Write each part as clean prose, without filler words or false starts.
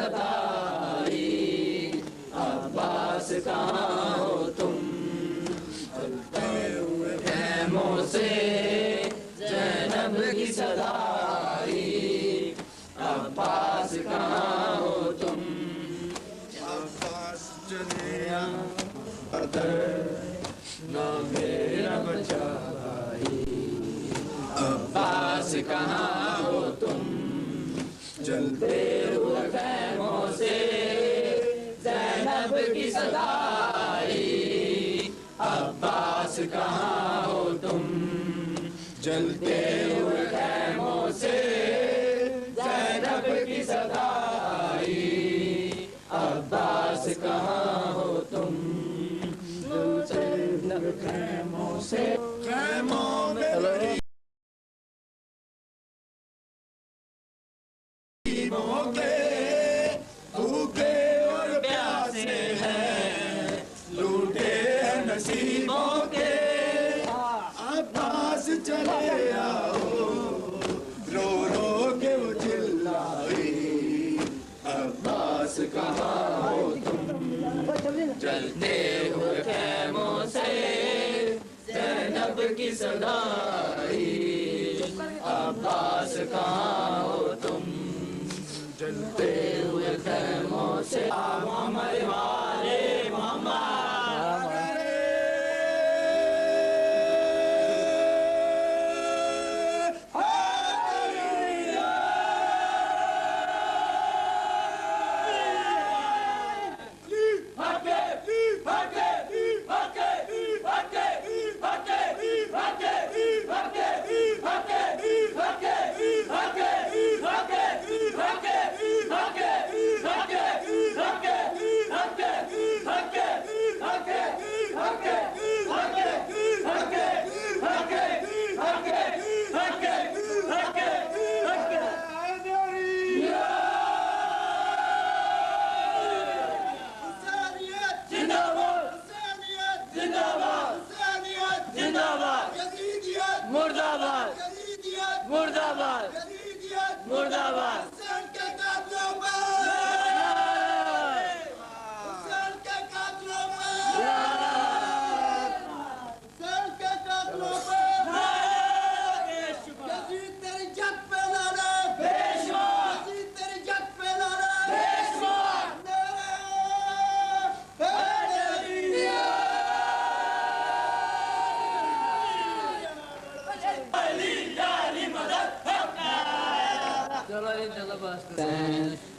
صدائی عباس کہاں ہو تم چلتے ہوئے خیموں سے زینب کی صدائی عباس کہاں ہو تم عباس چلے قدر نہ میرا بچا بھائی عباس کہاں ہو تم چلتے ہوئے خیموں سے زینب کی صدائی عباس کہاں ہو تم چلتے ہوئے خیموں سے زینب کی صدائی عباس کہاں ہو تم خیموں سے خیموں میں بھوکے اور پیاسے ہیں لوٹے ہیں نصیبوں کے عباس چلے آؤ رو رو کے وہ چلائی عباس کہاں ہو تم چلتے ہوئے خیموں سے زینب کی صدائی عباس کہاں ہو تم چلتے ہوئے خیموں سے محمد والے محمد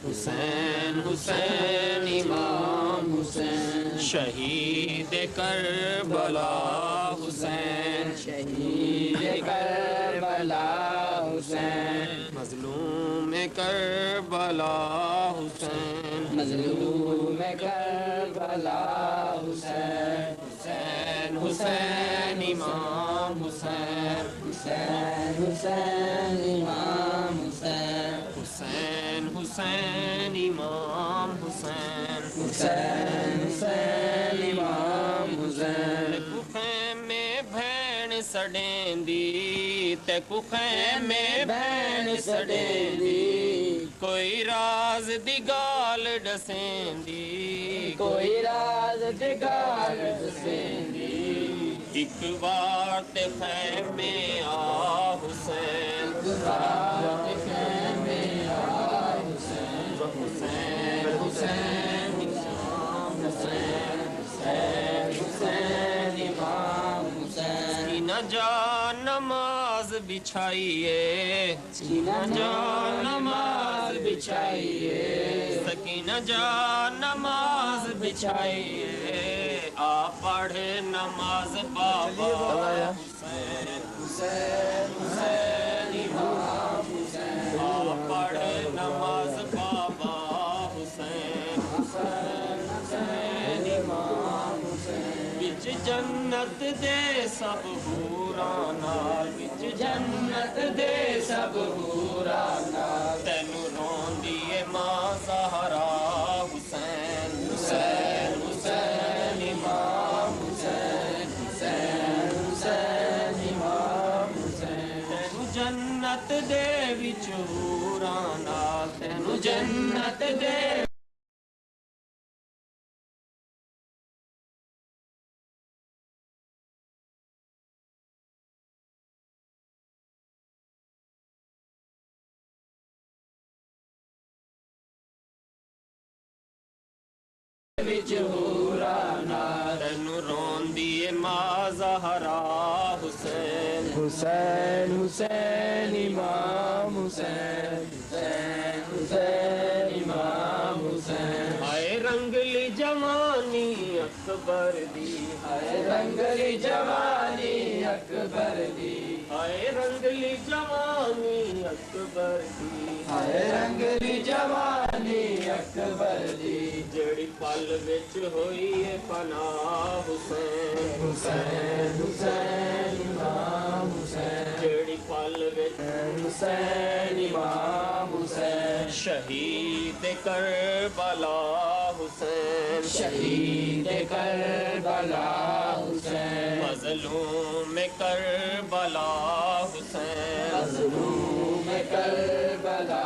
حسین حسین امام حسین شہید کربلا حسین شہید کربلا حسین مظلوم کربلا حسین مظلوم کربلا حسین حسین حسین امام حسین حسین حسین امام حسین حسین حسین امام حسین حسین حسین امام حسین خیمے بھین سڑیں دی تیکو خیمے بھین سڑیں دی کوئی راز دی گال ڈسیں دی کوئی راز دی گال ڈسیں دی ایک بار تے خیمے آ حسین ایک بار تے خیمے آ حسین حسین حسین امام حسین حسین حسین امام حسین سینہ جا نماز بچھائیے سینہ جا نماز بچھائیے سکینہ جا نماز بچھائیے آ پڑھے نماز بابا حسین حسین حسین امام حسین آ پڑھے نماز بابا حسین حسین حسین امام حسین بچ جنت دے سب حوراں نال بچ جنت دے سب حوراں نال تینوں روندی اے ماں زہرا حسین حسین حسین امام حسین حسین حسین امام حسین تینوں जन्नत दे विच हूरां नाल तैनू जन्नत दे विच हूरां नाल तैनू रोंदी ए मां ज़हरा हुसैन हुसैन हुसैन इमाम हुसैन हुसैन हुसैन इमाम हुसैन हाय रंगली जवानी अकबर दी हाय रंगली जवानी अकबर दी हाय रंगली जवानी अकबर दी हाय रंगली जवानी अकबर दी जड़ी पल विच होई है पनाह हुसैन हुसैन हुसैन इमाम हुसैन जड़ी पल विच हुसैन इमाम हुसैन शहीद करबला हुसैन शहीद करबला हुसैन मज़लूम करबला हुसैन मज़लूम करबला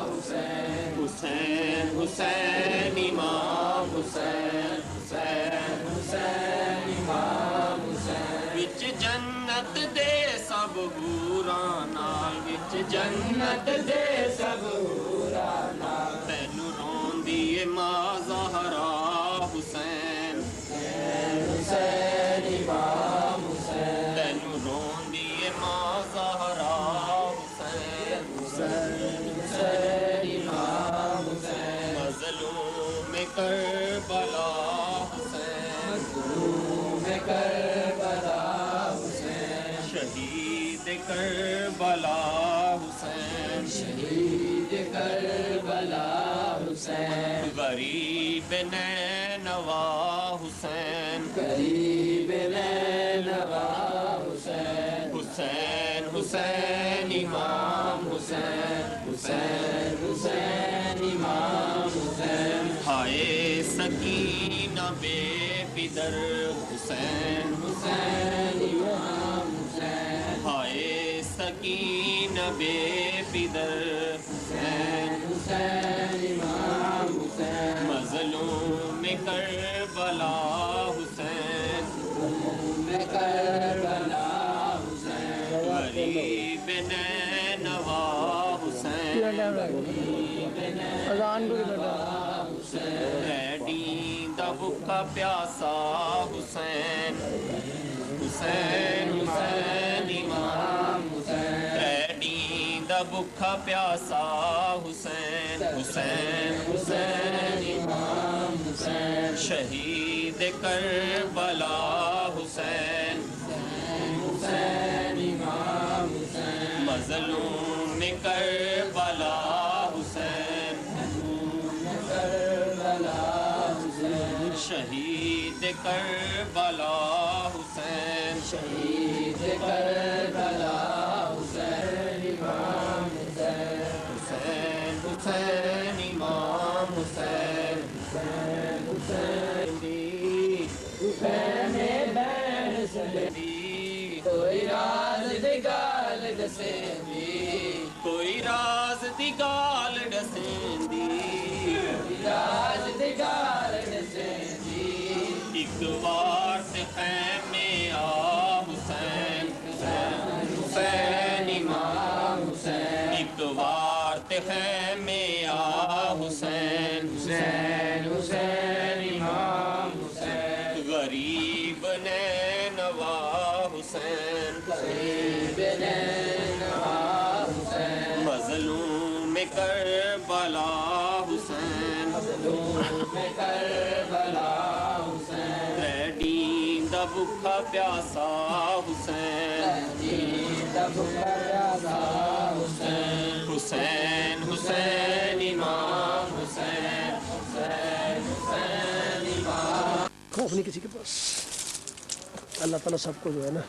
हुसैन हुसैन हुसैन इमाम हुसैन हुसैन हुसैन इमाम हुसैन विच जन्नत दे सब हूरां नाल विच जन्नत दे सब हूरां नाल तैनू रोंदी ए मां ज़हरा हुसैन हुसैन हुसैन इमाम हुसैन तैनू रोंदी ए मां ज़हरा हुसैन हुसैन हुसैन इमाम हुसैन मज़लूम करबला हुसैन मज़लूम करबला हुसैन शहीद करबला हुसैन शहीद करबला हुसैन गरीब नैनवा हुसैन गरीब नैनवा हुसैन हुसैन हुसैन इमाम हुसैन हुसैन हुसैन इमाम हुसैन हाय सकीना बेफिदर हुसैन हुसैन इमाम हुसैन हाय सकीना बेफिदर हुसैन हुसैन इमाम हुसैन मज़लूम करबला हुसैन मज़लूम करबला हुसैन गरीब नैनवा हुसैन अजान को रैडी दा भुक्खा प्यासा हुसैन हुसैन हुसैन इमाम हुसैन रैडी दा भुक्खा प्यासा हुसैन हुसैन हुसैन इमाम हुसैन शहीद करबला हुसैन हुसैन इमाम हुसैन मज़लूम करबला हुसैन करबला हुसैन शहीद करबला हुसैन शहीद करबला हुसैन इमाम हुसैन हुसैन हुसैन इमाम हुसैन हुसैन हुसैन दी हुसैन बैन सदी कोई राज दी गाल दसेंदी कोई राज दी गाल दसेंदी राज दी गाल दसेंदी एक बार ते खैमे आ हुसैन हुसैन हुसैन इमाम हुसैन एक बार ते खैमे आ हुसैन हुसैन हुसैन इमाम हुसैन गरीब नैनवा हुसैन गरीब नैनवा हुसैन मज़लूम करबला हुसैन मज़लूम करबला हुसैन रैडी दा भुक्खा प्यासा हुसैन रैडी दा भुक्खा प्यासा हुसैन हुसैन हुसैन इमाम हुसैन हुसैन हुसैन इमाम खौफ नहीं किसी के पास अल्लाह ताला सबको जो है ना